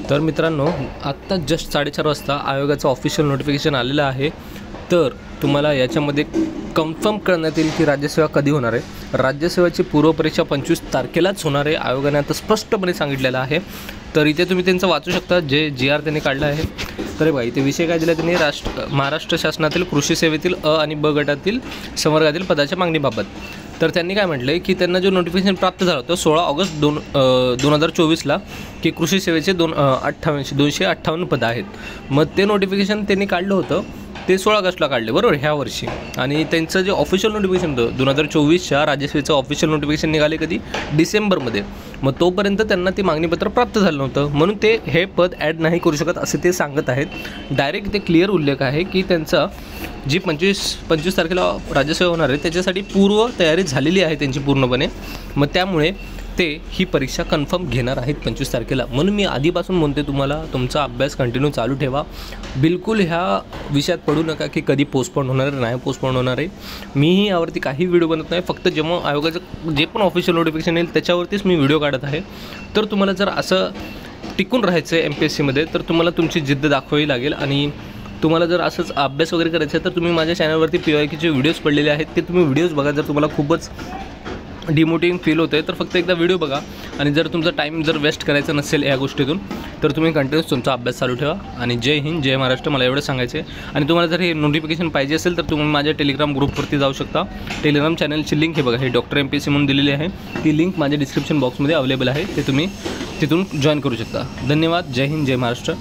तर मित्रांनो, आत्ता जस्ट 4:30 वाजता आयोगाचं ऑफिशियल नोटिफिकेशन आलेलं आहे। तर तुम्हाला याच्यामध्ये कन्फर्म करण्यात येईल की राज्यसेवा कधी होणार आहे। राज्यसेवेची पूर्वपरीक्षा 25 तारखेलाच होणार आहे, आयोगाने आता स्पष्टपणे सांगितलेलं आहे। तर इथे तुम्ही त्यांचं वाचू शकता, जे GR त्यांनी काढलं आहे। तर बघा, इथे विषय काय दिला त्यांनी, महाराष्ट्र शासनातील कृषी सेवेतील अ आणि ब गटातील संवर्गातील पदाच्या मागणीबाबत। तर त्यांनी काय म्हटलं आहे की त्यांना जो नोटिफिकेशन प्राप्त झालं होतं 16 ऑगस्ट 2024ला की कृषी सेवेचे 258 पदं आहेत। मग ते नोटिफिकेशन त्यांनी काढलं होतं ते 16 ऑगस्टला काढले, बरोबर, ह्या वर्षी। आणि त्यांचं जे ऑफिशियल नोटिफिकेशन होतं 2024च्या राज्यसेवेचं ऑफिशियल नोटिफिकेशन निघाले कधी, डिसेंबरमध्ये। मग तोपर्यंत त्यांना ते मागणीपत्र प्राप्त झालं नव्हतं, म्हणून ते हे पद ॲड नाही करू शकत असे ते सांगत आहेत। डायरेक्ट ते क्लिअर उल्लेख आहे की त्यांचा जी 25 तारखेला राज्यसेवा होणार आहे त्याच्यासाठी पूर्व तयारी झालेली आहे त्यांची पूर्णपणे। मग त्यामुळे ते ही परीक्षा कन्फर्म घेणार आहेत 25 तारखेला। म्हणून मी आधीपासून म्हणते तुम्हाला, तुमचा अभ्यास कंटिन्यू चालू ठेवा, बिलकुल ह्या विषयात पडू नका की कधी पोस्टपोन होणार आहे, नाही पोस्टपोन होणार आहे। मीही यावरती काही व्हिडिओ बनत नाही, फक्त जेव्हा आयोगाचं जे पण ऑफिशियल नोटिफिकेशन येईल त्याच्यावरतीच मी व्हिडिओ काढत आहे। तर तुम्हाला जर असं टिकून राहायचं आहे MPSCमध्ये तर तुम्हाला तुमची जिद्द दाखवावी लागेल। आणि तुम्हाला जर असंच अभ्यास वगैरे करायचा आहे तर तुम्ही माझ्या चॅनलवरती PYQचे व्हिडिओज पडलेले आहेत, ते तुम्ही व्हिडिओज बघा। जर तुम्हाला खूपच डिमोटिवेटिंग फील होतं आहे तर फक्त एकदा व्हिडिओ बघा। आणि जर तुमचा टाईम जर वेस्ट करायचा नसेल या गोष्टीतून तर तुम्ही कंटिन्यूस तुमचा अभ्यास चालू ठेवा। आणि जय हिंद, जय महाराष्ट्र, मला एवढं सांगायचं आहे। आणि तुम्हाला जर हे नोटिफिकेशन पाहिजे असेल तर तुम्ही माझ्या टेलिग्राम ग्रुपवरती जाऊ शकता। टेलिग्राम चॅनलची लिंक हे बघा, हे डॉक्टर MPSC म्हणून दिलेली आहे, ती लिंक माझ्या डिस्क्रिप्शन बॉक्समध्ये अवेलेबल आहे, ते तुम्ही तिथून जॉईन करू शकता। धन्यवाद, जय हिंद, जय महाराष्ट्र।